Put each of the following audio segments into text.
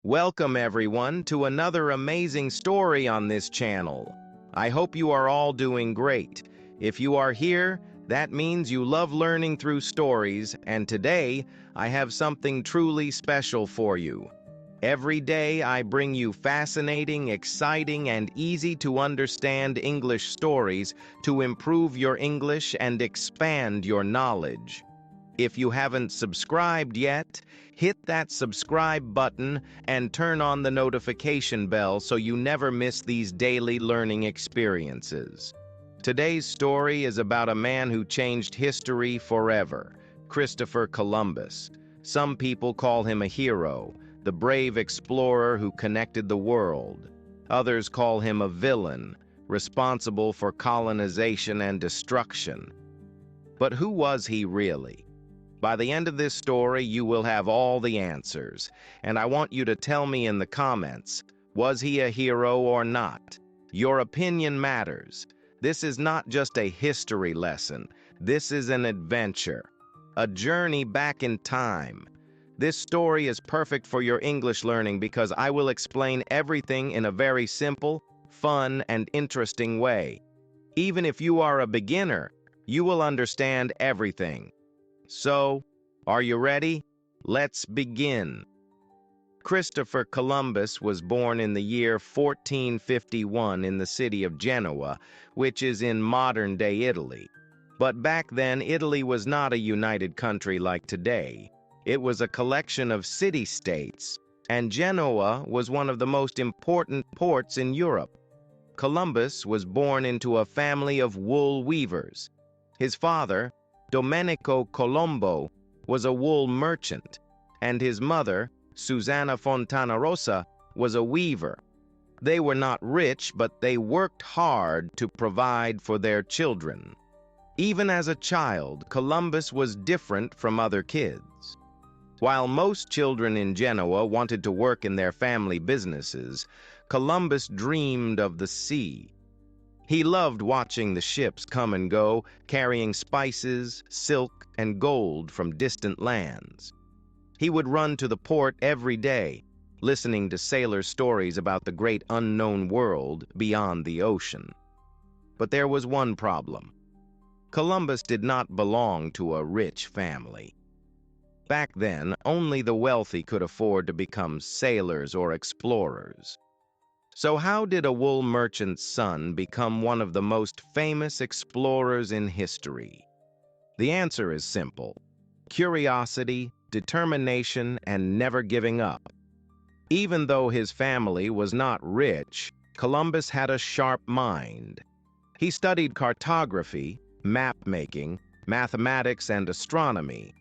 Welcome everyone to another amazing story on this channel. I hope you are all doing great. If you are here, that means you love learning through stories, and today I have something truly special for you. Every day I bring you fascinating, exciting, and easy to understand English stories to improve your English and expand your knowledge. If you haven't subscribed yet, hit that subscribe button and turn on the notification bell so you never miss these daily learning experiences. Today's story is about a man who changed history forever, Christopher Columbus. Some people call him a hero, the brave explorer who connected the world. Others call him a villain, responsible for colonization and destruction. But who was he really? By the end of this story, you will have all the answers, and I want you to tell me in the comments, was he a hero or not? Your opinion matters. This is not just a history lesson. This is an adventure, a journey back in time. This story is perfect for your English learning because I will explain everything in a very simple, fun, and interesting way. Even if you are a beginner, you will understand everything. So, are you ready? Let's begin. Christopher Columbus was born in the year 1451 in the city of Genoa, which is in modern-day Italy. But back then, Italy was not a united country like today. It was a collection of city-states, and Genoa was one of the most important ports in Europe. Columbus was born into a family of wool weavers. His father, Domenico Colombo, was a wool merchant, and his mother, Susanna Fontanarossa, was a weaver. They were not rich, but they worked hard to provide for their children. Even as a child, Columbus was different from other kids. While most children in Genoa wanted to work in their family businesses, Columbus dreamed of the sea. He loved watching the ships come and go, carrying spices, silk, and gold from distant lands. He would run to the port every day, listening to sailors' stories about the great unknown world beyond the ocean. But there was one problem. Columbus did not belong to a rich family. Back then, only the wealthy could afford to become sailors or explorers. So how did a wool merchant's son become one of the most famous explorers in history? The answer is simple: curiosity, determination, and never giving up. Even though his family was not rich, Columbus had a sharp mind. He studied cartography, map-making, mathematics, and astronomy.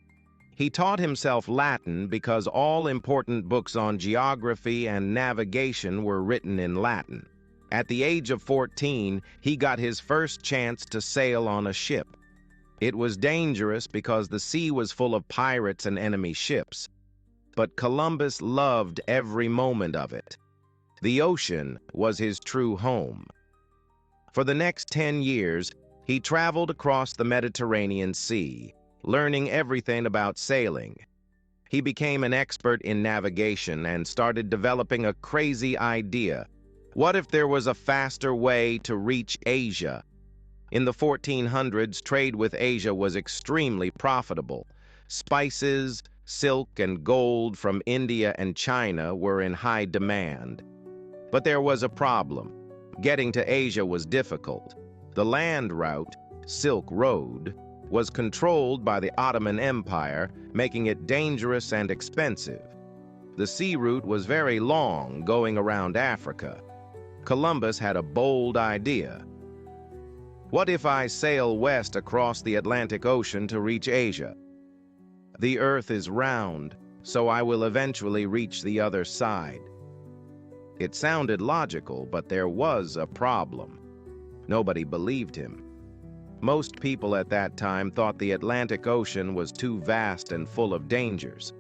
He taught himself Latin because all important books on geography and navigation were written in Latin. At the age of 14, he got his first chance to sail on a ship. It was dangerous because the sea was full of pirates and enemy ships. But Columbus loved every moment of it. The ocean was his true home. For the next 10 years, he traveled across the Mediterranean Sea, learning everything about sailing. He became an expert in navigation and started developing a crazy idea. What if there was a faster way to reach Asia? In the 1400s, trade with Asia was extremely profitable. Spices, silk, and gold from India and China were in high demand. But there was a problem. Getting to Asia was difficult. The land route, Silk Road, was controlled by the Ottoman Empire, making it dangerous and expensive. The sea route was very long, going around Africa. Columbus had a bold idea. What if I sail west across the Atlantic Ocean to reach Asia? The Earth is round, so I will eventually reach the other side. It sounded logical, but there was a problem. Nobody believed him. Most people at that time thought the Atlantic Ocean was too vast and full of dangers.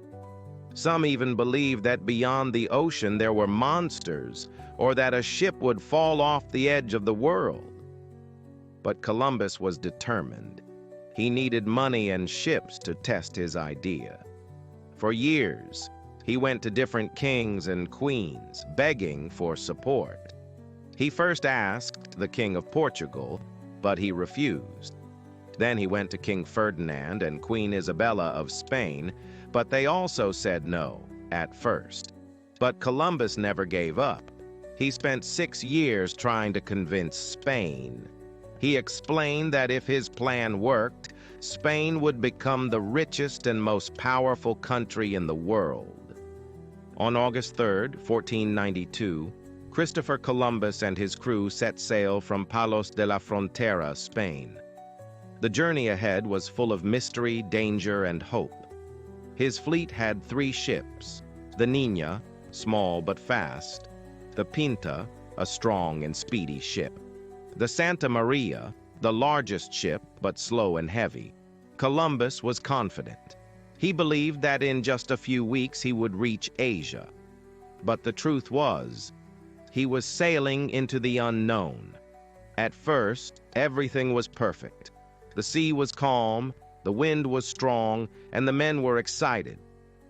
Some even believed that beyond the ocean there were monsters, or that a ship would fall off the edge of the world. But Columbus was determined. He needed money and ships to test his idea. For years, He went to different kings and queens, begging for support. He first asked the King of Portugal, but he refused. Then he went to King Ferdinand and Queen Isabella of Spain, but they also said no at first. But Columbus never gave up. He spent 6 years trying to convince Spain. He explained that if his plan worked, Spain would become the richest and most powerful country in the world. On August 3, 1492, Christopher Columbus and his crew set sail from Palos de la Frontera, Spain. The journey ahead was full of mystery, danger, and hope. His fleet had 3 ships: the Niña, small but fast; the Pinta, a strong and speedy ship; the Santa Maria, the largest ship but slow and heavy. Columbus was confident. He believed that in just a few weeks he would reach Asia. But the truth was, he was sailing into the unknown. At first, everything was perfect. The sea was calm, the wind was strong, and the men were excited.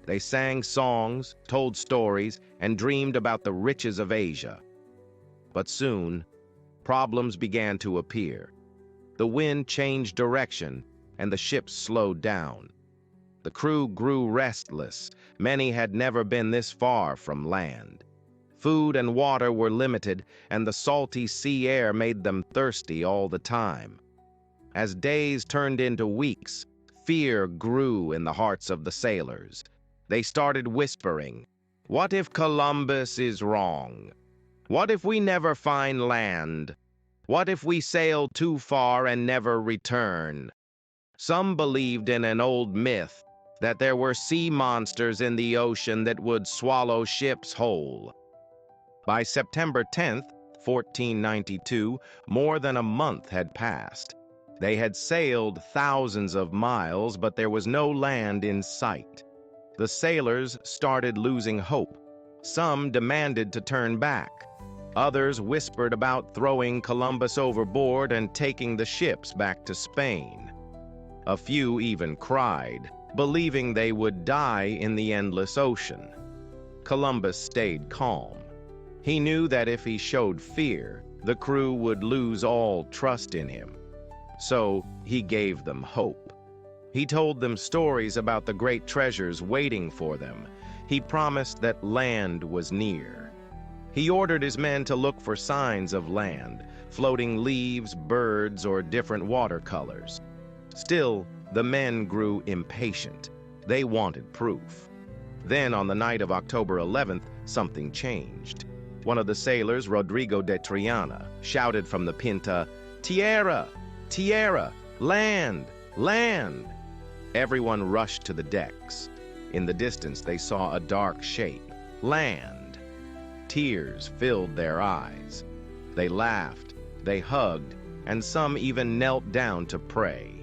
They sang songs, told stories, and dreamed about the riches of Asia. But soon, problems began to appear. The wind changed direction, and the ship slowed down. The crew grew restless. Many had never been this far from land. Food and water were limited, and the salty sea air made them thirsty all the time. As days turned into weeks, fear grew in the hearts of the sailors. They started whispering, "What if Columbus is wrong? What if we never find land? What if we sail too far and never return?" Some believed in an old myth that there were sea monsters in the ocean that would swallow ships whole. By September 10th, 1492, more than a month had passed. They had sailed thousands of miles, but there was no land in sight. The sailors started losing hope. Some demanded to turn back. Others whispered about throwing Columbus overboard and taking the ships back to Spain. A few even cried, believing they would die in the endless ocean. Columbus stayed calm. He knew that if he showed fear, the crew would lose all trust in him. So he gave them hope. He told them stories about the great treasures waiting for them. He promised that land was near. He ordered his men to look for signs of land, floating leaves, birds, or different watercolors. Still, the men grew impatient. They wanted proof. Then, on the night of October 11th, something changed. One of the sailors, Rodrigo de Triana, shouted from the Pinta, "Tierra! Tierra! Land! Land!" Everyone rushed to the decks. In the distance, they saw a dark shape. Land! Tears filled their eyes. They laughed, they hugged, and some even knelt down to pray.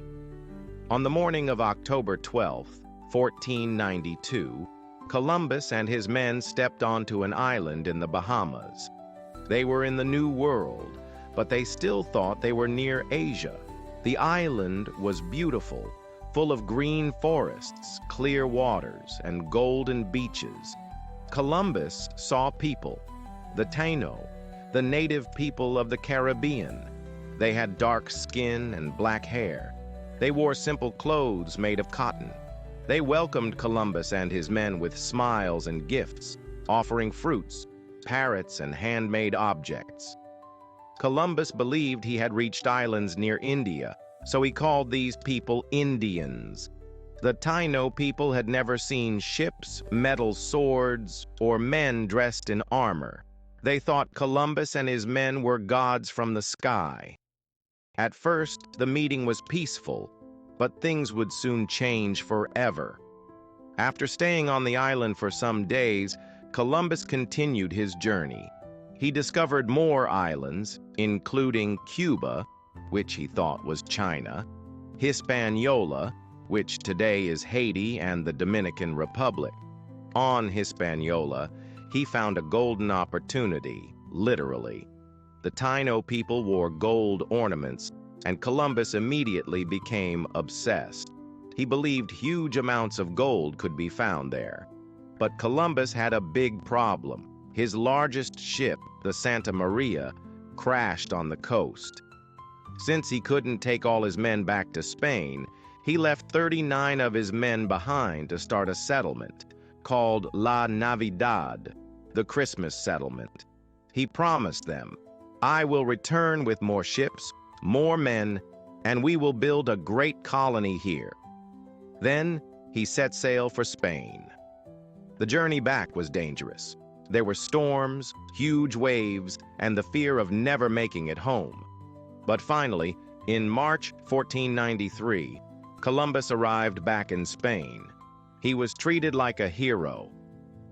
On the morning of October 12th, 1492, Columbus and his men stepped onto an island in the Bahamas. They were in the New World, but they still thought they were near Asia. The island was beautiful, full of green forests, clear waters, and golden beaches. Columbus saw people, the Taino, the native people of the Caribbean. They had dark skin and black hair. They wore simple clothes made of cotton. They welcomed Columbus and his men with smiles and gifts, offering fruits, parrots, and handmade objects. Columbus believed he had reached islands near India, so he called these people Indians. The Taino people had never seen ships, metal swords, or men dressed in armor. They thought Columbus and his men were gods from the sky. At first, the meeting was peaceful, but things would soon change forever. After staying on the island for some days, Columbus continued his journey. He discovered more islands, including Cuba, which he thought was China, Hispaniola, which today is Haiti and the Dominican Republic. On Hispaniola, he found a golden opportunity, literally. The Taino people wore gold ornaments, and Columbus immediately became obsessed. He believed huge amounts of gold could be found there. But Columbus had a big problem. His largest ship, the Santa Maria, crashed on the coast. Since he couldn't take all his men back to Spain, he left 39 of his men behind to start a settlement called La Navidad, the Christmas settlement. He promised them, "I will return with more ships, more men, and we will build a great colony here." Then he set sail for Spain. The journey back was dangerous. There were storms, huge waves, and the fear of never making it home. But finally, in March 1493, Columbus arrived back in Spain. He was treated like a hero.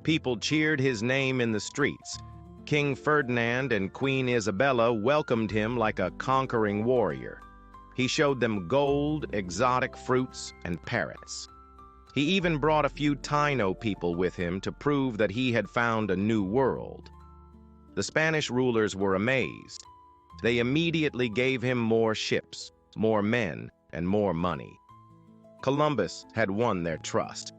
People cheered his name in the streets. King Ferdinand and Queen Isabella welcomed him like a conquering warrior. He showed them gold, exotic fruits, and parrots. He even brought a few Taino people with him to prove that he had found a new world. The Spanish rulers were amazed. They immediately gave him more ships, more men, and more money. Columbus had won their trust.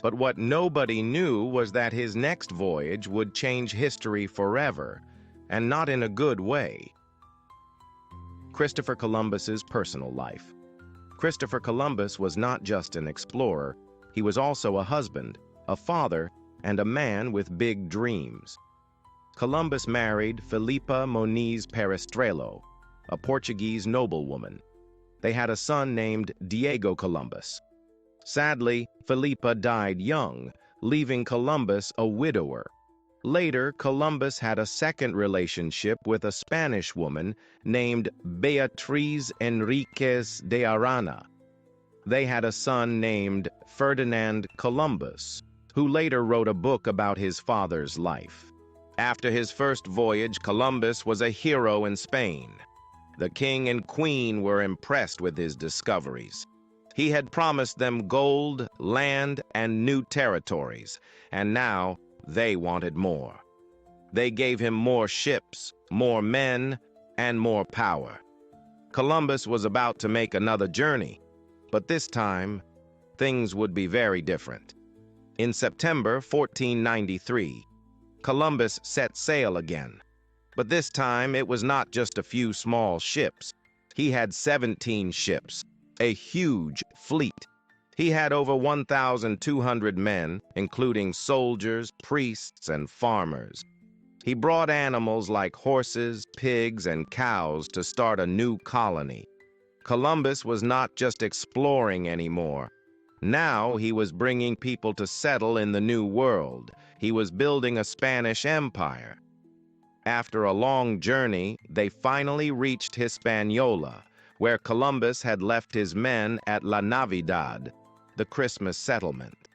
But what nobody knew was that his next voyage would change history forever, and not in a good way. Christopher Columbus's personal life. Christopher Columbus was not just an explorer, he was also a husband, a father, and a man with big dreams. Columbus married Filipa Moniz Perestrelo, a Portuguese noblewoman. They had a son named Diego Columbus. Sadly, Filipa died young, leaving Columbus a widower. Later, Columbus had a second relationship with a Spanish woman named Beatriz Enriquez de Arana. They had a son named Ferdinand Columbus, who later wrote a book about his father's life. After his first voyage, Columbus was a hero in Spain. The king and queen were impressed with his discoveries. He had promised them gold, land, and new territories, and now they wanted more. They gave him more ships, more men, and more power. Columbus was about to make another journey, but this time, things would be very different. In September 1493, Columbus set sail again. But this time, it was not just a few small ships. He had 17 ships, a huge fleet. He had over 1,200 men, including soldiers, priests, and farmers. He brought animals like horses, pigs, and cows to start a new colony. Columbus was not just exploring anymore. Now he was bringing people to settle in the New World. He was building a Spanish empire. After a long journey, they finally reached Hispaniola, where Columbus had left his men at La Navidad, the Christmas settlement.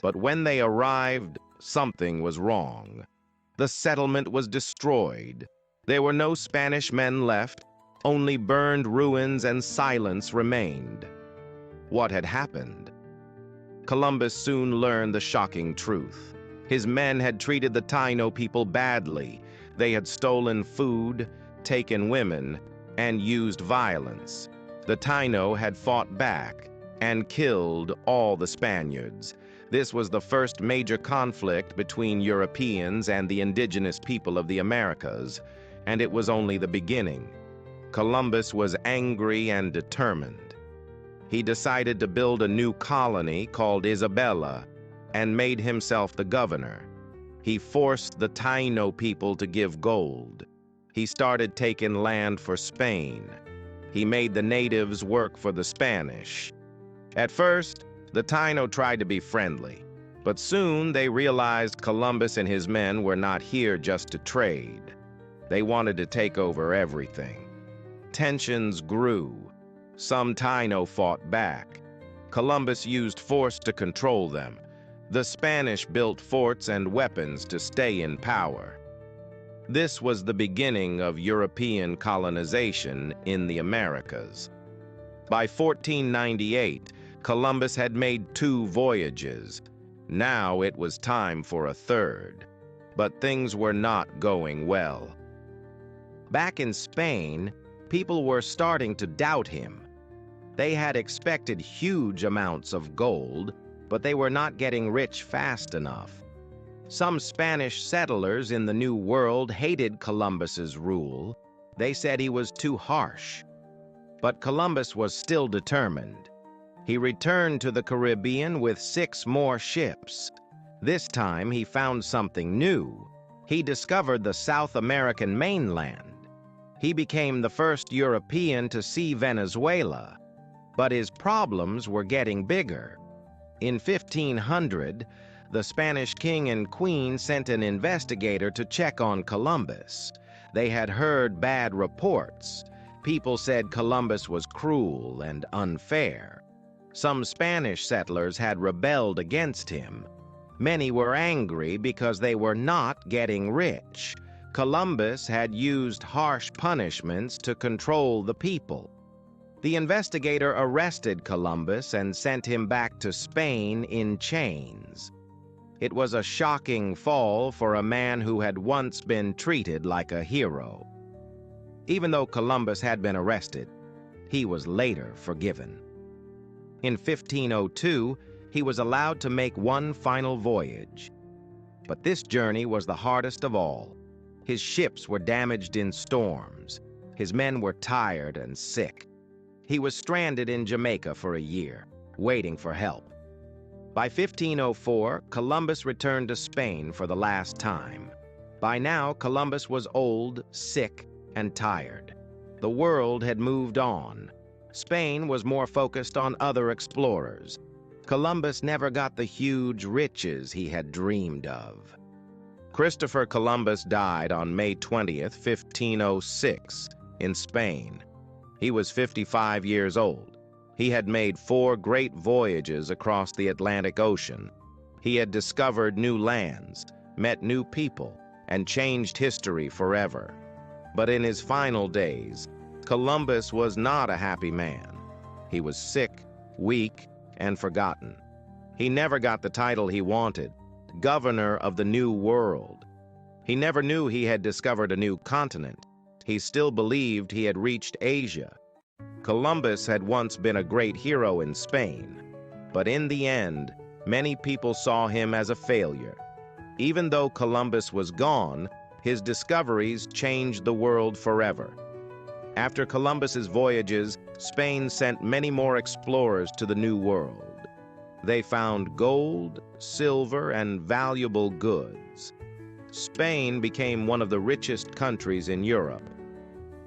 But when they arrived, something was wrong. The settlement was destroyed. There were no Spanish men left, only burned ruins and silence remained. What had happened? Columbus soon learned the shocking truth. His men had treated the Taino people badly. They had stolen food, taken women, and used violence. The Taino had fought back and killed all the Spaniards. This was the first major conflict between Europeans and the indigenous people of the Americas, and it was only the beginning. Columbus was angry and determined. He decided to build a new colony called Isabella and made himself the governor. He forced the Taino people to give gold. He started taking land for Spain. He made the natives work for the Spanish. At first, the Taino tried to be friendly, but soon they realized Columbus and his men were not here just to trade. They wanted to take over everything. Tensions grew. Some Taino fought back. Columbus used force to control them. The Spanish built forts and weapons to stay in power. This was the beginning of European colonization in the Americas. By 1498, Columbus had made 2 voyages. Now it was time for a third. But things were not going well. Back in Spain, people were starting to doubt him. They had expected huge amounts of gold, but they were not getting rich fast enough. Some Spanish settlers in the New World hated Columbus's rule. They said he was too harsh. But Columbus was still determined. He returned to the Caribbean with 6 more ships. This time he found something new. He discovered the South American mainland. He became the first European to see Venezuela. But his problems were getting bigger. In 1500, the Spanish king and queen sent an investigator to check on Columbus. They had heard bad reports. People said Columbus was cruel and unfair. Some Spanish settlers had rebelled against him. Many were angry because they were not getting rich. Columbus had used harsh punishments to control the people. The investigator arrested Columbus and sent him back to Spain in chains. It was a shocking fall for a man who had once been treated like a hero. Even though Columbus had been arrested, he was later forgiven. In 1502, he was allowed to make one final voyage. But this journey was the hardest of all. His ships were damaged in storms. His men were tired and sick. He was stranded in Jamaica for a year, waiting for help. By 1504, Columbus returned to Spain for the last time. By now, Columbus was old, sick, and tired. The world had moved on. Spain was more focused on other explorers. Columbus never got the huge riches he had dreamed of. Christopher Columbus died on May 20th, 1506, in Spain. He was 55 years old. He had made 4 great voyages across the Atlantic Ocean. He had discovered new lands, met new people, and changed history forever. But in his final days, Columbus was not a happy man. He was sick, weak, and forgotten. He never got the title he wanted, Governor of the New World. He never knew he had discovered a new continent. He still believed he had reached Asia. Columbus had once been a great hero in Spain, but in the end, many people saw him as a failure. Even though Columbus was gone, his discoveries changed the world forever. After Columbus's voyages, Spain sent many more explorers to the New World. They found gold, silver, and valuable goods. Spain became one of the richest countries in Europe.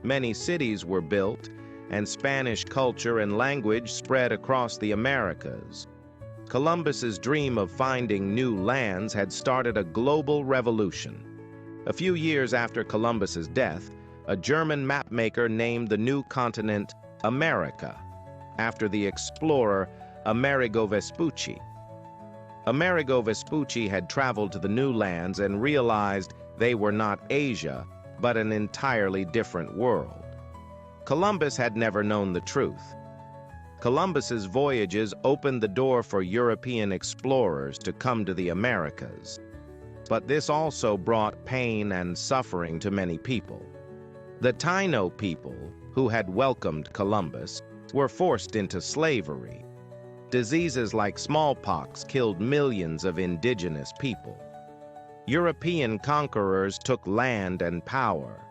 Many cities were built, and Spanish culture and language spread across the Americas. Columbus's dream of finding new lands had started a global revolution. A few years after Columbus's death, a German mapmaker named the new continent America, after the explorer Amerigo Vespucci. Amerigo Vespucci had traveled to the new lands and realized they were not Asia, but an entirely different world. Columbus had never known the truth. Columbus's voyages opened the door for European explorers to come to the Americas. But this also brought pain and suffering to many people. The Taino people, who had welcomed Columbus, were forced into slavery. Diseases like smallpox killed millions of indigenous people. European conquerors took land and power.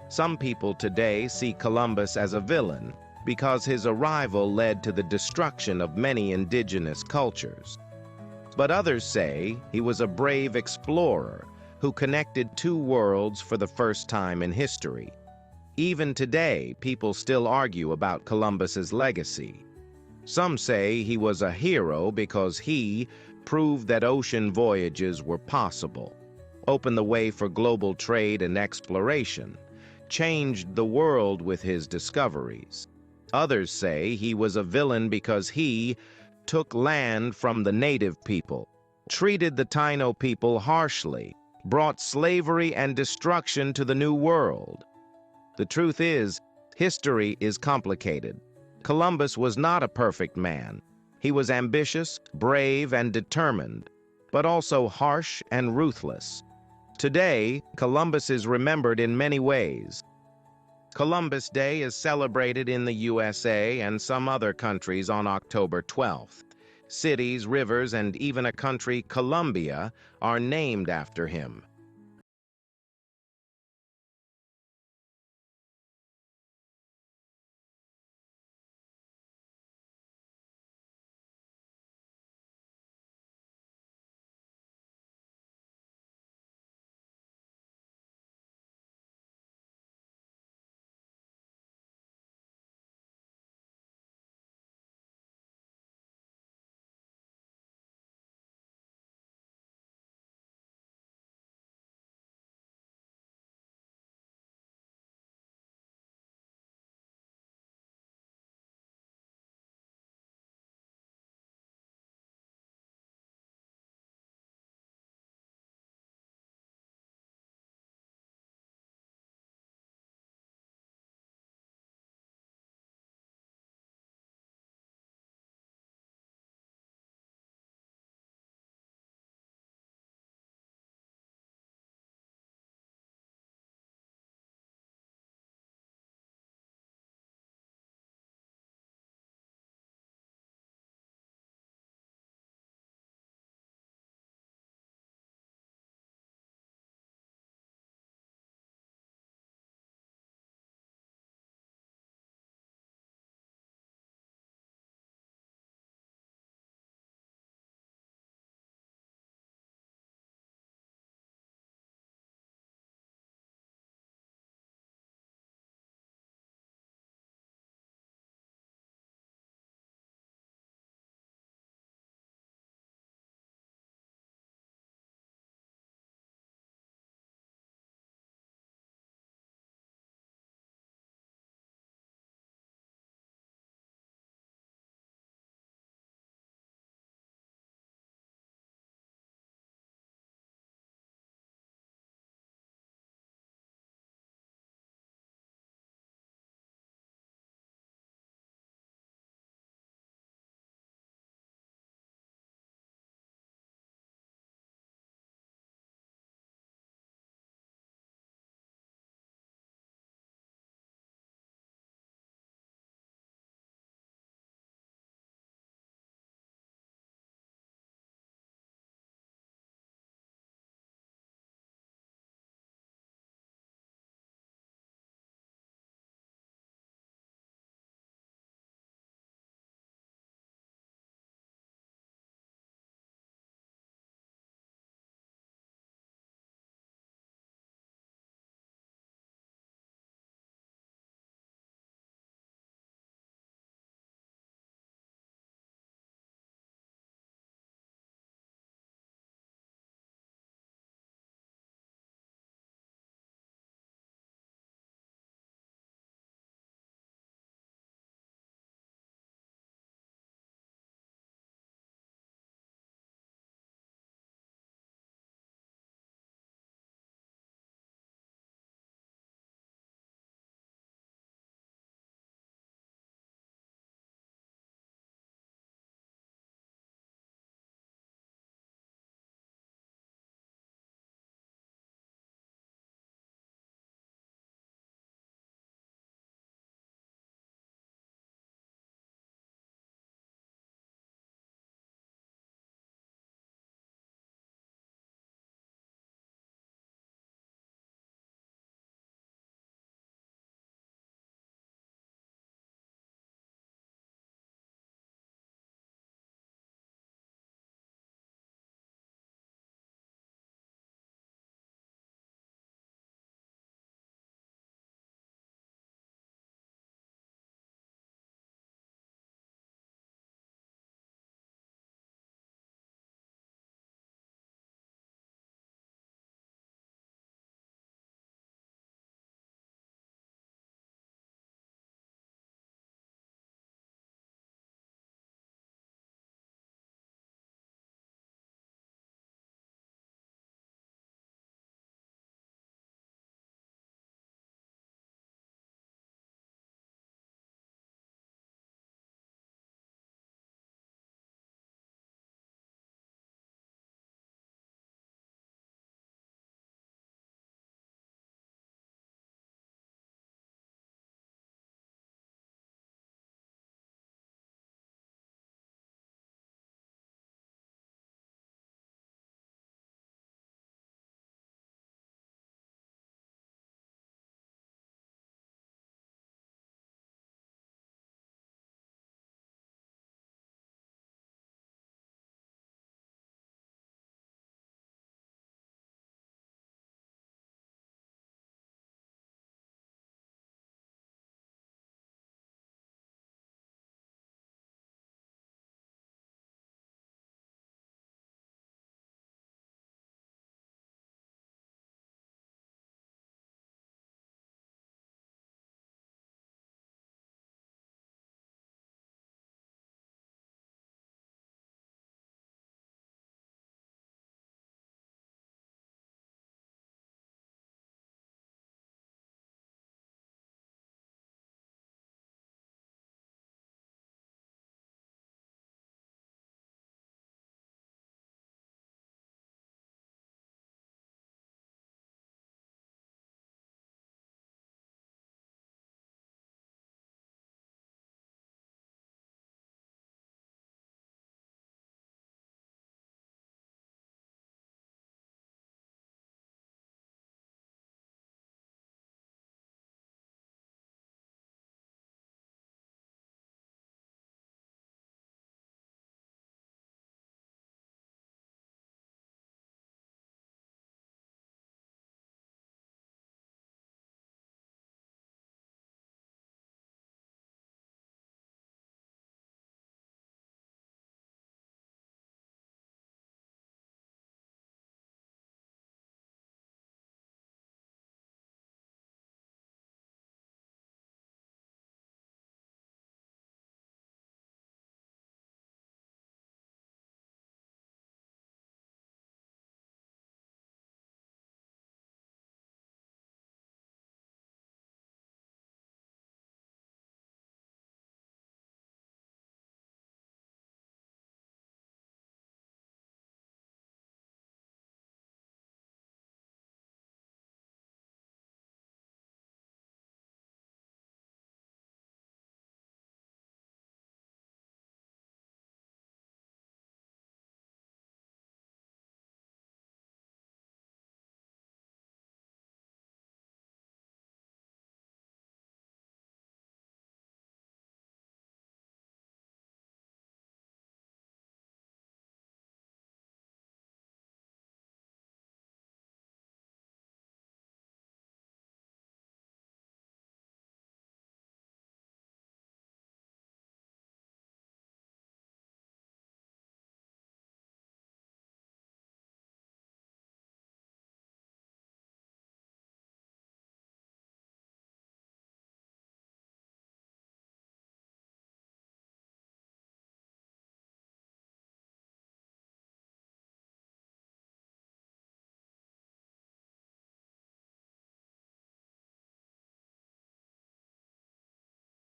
Some people today see Columbus as a villain because his arrival led to the destruction of many indigenous cultures. But others say he was a brave explorer who connected 2 worlds for the first time in history. Even today, people still argue about Columbus's legacy. Some say he was a hero because he proved that ocean voyages were possible, opened the way for global trade and exploration, changed the world with his discoveries. Others say he was a villain because he took land from the native people, treated the Taino people harshly, brought slavery and destruction to the New World. The truth is, history is complicated. Columbus was not a perfect man. He was ambitious, brave, and determined, but also harsh and ruthless. Today, Columbus is remembered in many ways. Columbus Day is celebrated in the USA and some other countries on October 12th. Cities, rivers, and even a country, Colombia, are named after him.